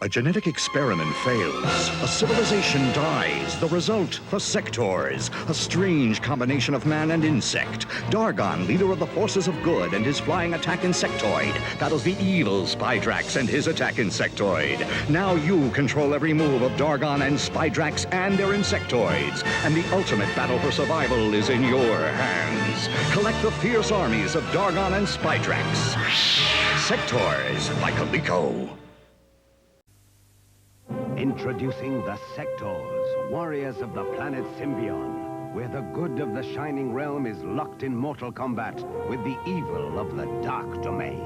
A genetic experiment fails. A civilization dies. The result, the Sectaurs. A strange combination of man and insect. Dargon, leader of the forces of good, and his flying attack insectoid battles the evil Spydrax and his attack insectoid. Now you control every move of Dargon and Spydrax and their insectoids. And the ultimate battle for survival is in your hands. Collect the fierce armies of Dargon and Spydrax. Sectaurs by Coleco. Introducing the Sectaurs, warriors of the planet Symbion, where the good of the Shining Realm is locked in mortal combat with the evil of the Dark Domain.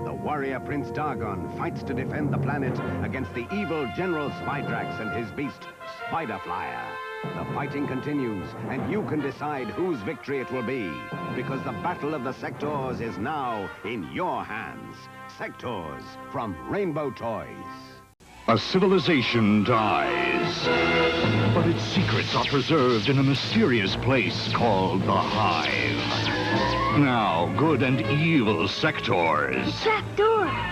The warrior Prince Dargon fights to defend the planet against the evil General Spydrax and his beast, Spiderflyer. The fighting continues, and you can decide whose victory it will be, because the battle of the Sectaurs is now in your hands. Sectaurs from Rainbow Toys. A civilization dies, but its secrets are preserved in a mysterious place called the Hive. Now, good and evil Sectaurs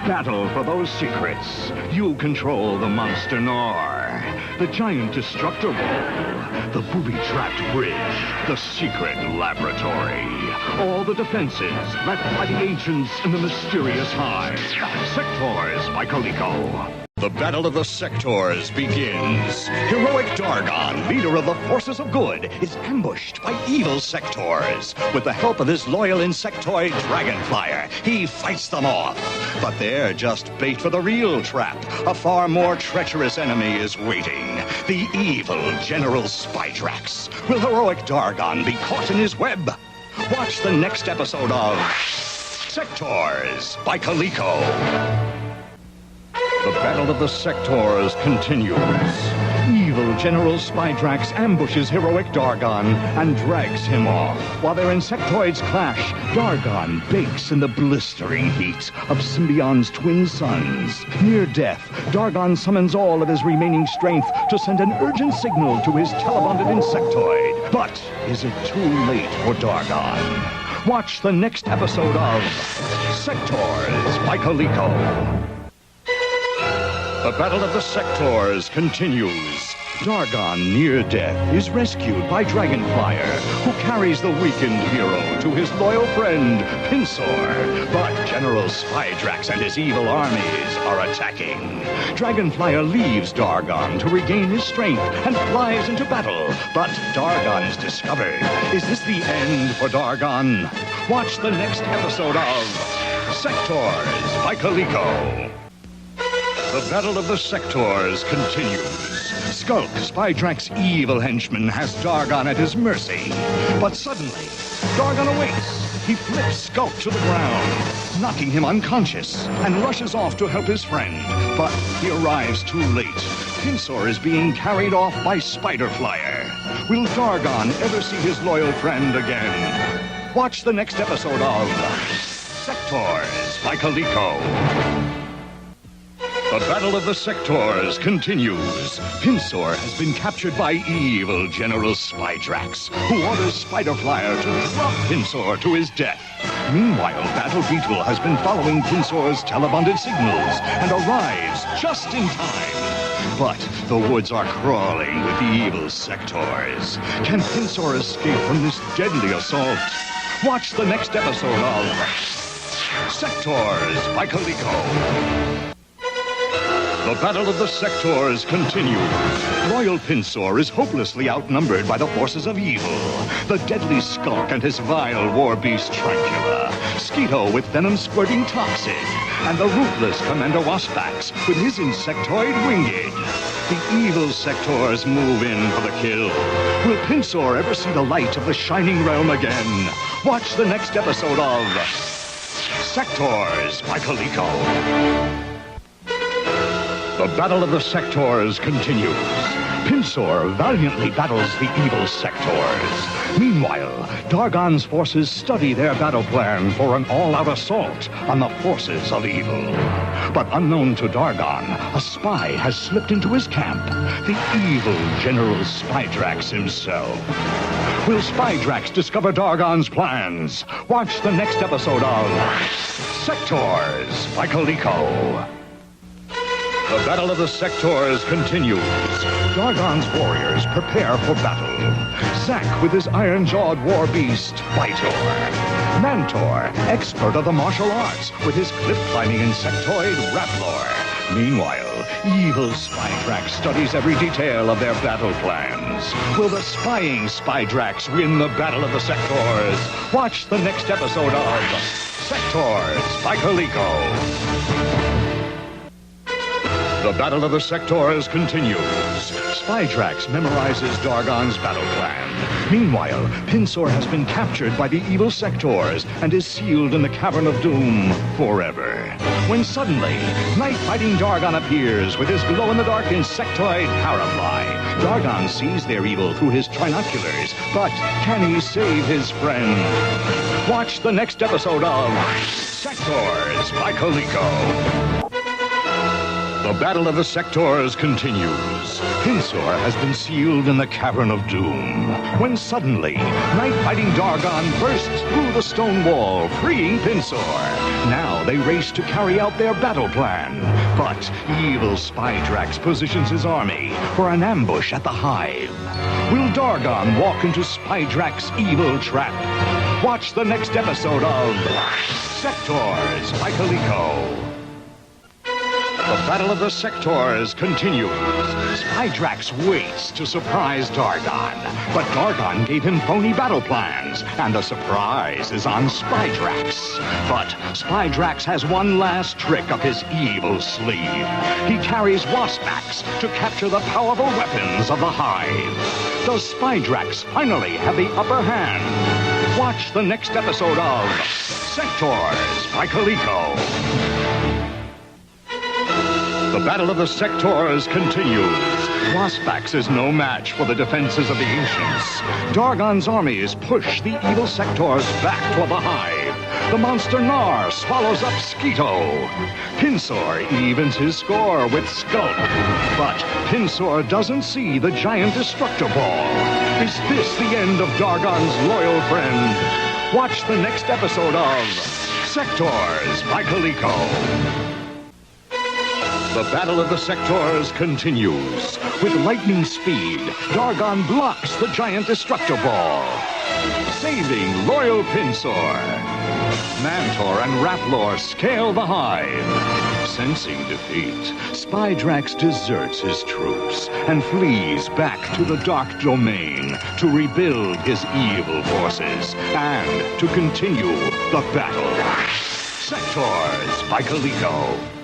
battle for those secrets. You control the monster Nar, the giant destructor ball, the booby-trapped bridge, the secret laboratory, all the defenses left by the ancients in the mysterious Hive. Sectaurs by Coleco. The Battle of the Sectaurs begins. Heroic Dargon, leader of the forces of good, is ambushed by evil Sectaurs. With the help of his loyal insectoid Dragonflyer, he fights them off. But they're just bait for the real trap. A far more treacherous enemy is waiting. The evil General Spydrax. Will heroic Dargon be caught in his web? Watch the next episode of Sectaurs by Coleco. The Battle of the Sectaurs continues. Evil General Spydrax ambushes heroic Dargon and drags him off. While their insectoids clash, Dargon bakes in the blistering heat of Symbion's twin suns. Near death, Dargon summons all of his remaining strength to send an urgent signal to his telebonded insectoid. But is it too late for Dargon? Watch the next episode of Sectaurs by Coleco. The Battle of the Sectaurs continues. Dargon, near death, is rescued by Dragonflyer, who carries the weakened hero to his loyal friend, Pinsor. But General Spydrax and his evil armies are attacking. Dragonflyer leaves Dargon to regain his strength and flies into battle. But Dargon is discovered. Is this the end for Dargon? Watch the next episode of Sectaurs by Coleco. The Battle of the Sectaurs continues. Skulk, Spydrax's evil henchman, has Dargon at his mercy. But suddenly, Dargon awakes. He flips Skulk to the ground, knocking him unconscious, and rushes off to help his friend. But he arrives too late. Pinsor is being carried off by Spiderflyer. Will Dargon ever see his loyal friend again? Watch the next episode of Sectaurs by Coleco. The Battle of the Sectaurs continues. Pinsor has been captured by evil General Spydrax, who orders Spiderflyer to drop Pinsor to his death. Meanwhile, Battle Beetle has been following Pinsor's telebonded signals and arrives just in time. But the woods are crawling with the evil Sectaurs. Can Pinsor escape from this deadly assault? Watch the next episode of Sectaurs by Coleco. The Battle of the Sectaurs continues. Royal Pinsor is hopelessly outnumbered by the forces of evil. The deadly Skulk and his vile war beast Trancula. Skeeto with venom-squirting Toxic. And the ruthless Commander Waspax with his insectoid Winged. The evil Sectaurs move in for the kill. Will Pinsor ever see the light of the Shining Realm again? Watch the next episode of Sectaurs by Coleco. The Battle of the Sectaurs continues. Pinsor valiantly battles the evil Sectaurs. Meanwhile, Dargon's forces study their battle plan for an all-out assault on the forces of evil. But unknown to Dargon, a spy has slipped into his camp. The evil General Spydrax himself. Will Spydrax discover Dargon's plans? Watch the next episode of Sectaurs by Coleco. The battle of the Sectaurs continues. Dargon's warriors prepare for battle. Zack with his iron-jawed war beast, Vitor. Mantor, expert of the martial arts, with his cliff-climbing insectoid, Raplor. Meanwhile, evil Spydrax studies every detail of their battle plans. Will the spying Spydrax win the battle of the Sectaurs? Watch the next episode of Sectaurs by Coleco. The battle of the Sectaurs continues. Spydrax memorizes Dargon's battle plan. Meanwhile, Pinsor has been captured by the evil Sectaurs and is sealed in the Cavern of Doom forever. When suddenly, night-fighting Dargon appears with his glow-in-the-dark insectoid Parafly. Dargon sees their evil through his trinoculars, but can he save his friend? Watch the next episode of Sectaurs by Coleco. The battle of the Sectaurs continues. Pinsor has been sealed in the Cavern of Doom. When suddenly, night-fighting Dargon bursts through the stone wall, freeing Pinsor. Now they race to carry out their battle plan. But evil Spydrax positions his army for an ambush at the Hive. Will Dargon walk into Spydrax's evil trap? Watch the next episode of Sectaurs by Coleco. The battle of the Sectaurs continues. Spydrax waits to surprise Dargon, but Dargon gave him phony battle plans, and the surprise is on Spydrax. But Spydrax has one last trick up his evil sleeve. He carries Waspax to capture the powerful weapons of the Hive. Does Spydrax finally have the upper hand? Watch the next episode of Sectaurs by Coleco. The battle of the Sectaurs continues. Waspax is no match for the defenses of the Ancients. Dargon's armies push the evil Sectaurs back toward the Hive. The monster Nar swallows up Skeeto. Pinsor evens his score with Skulk. But Pinsor doesn't see the giant destructor ball. Is this the end of Dargon's loyal friend? Watch the next episode of Sectaurs by Coleco. The battle of the Sectaurs continues. With lightning speed, Dargon blocks the giant destructor ball, saving loyal Pinsor. Mantor and Raplor scale the Hive. Sensing defeat, Spydrax deserts his troops and flees back to the Dark Domain to rebuild his evil forces and to continue the battle. Sectaurs by Coleco.